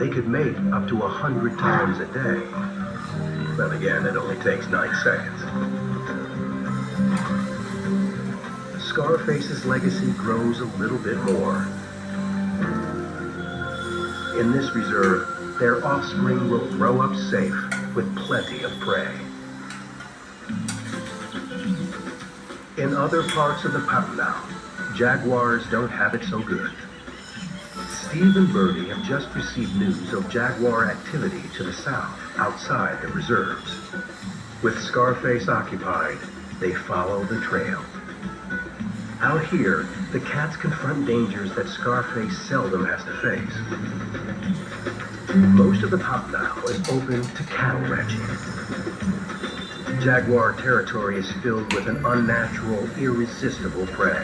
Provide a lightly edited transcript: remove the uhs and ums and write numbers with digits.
They could mate up to 100 times a day. But again, it only takes 9 seconds. Scarface's legacy grows a little bit more. In this reserve, their offspring will grow up safe with plenty of prey. In other parts of the pound now, jaguars don't have it so good. Steve and Birdie have just received news of jaguar activity to the south, outside the reserves. With Scarface occupied, they follow the trail. Out here, the cats confront dangers that Scarface seldom has to face. Most of the pound now is open to cattle ranching. Jaguar territory is filled with an unnatural, irresistible prey.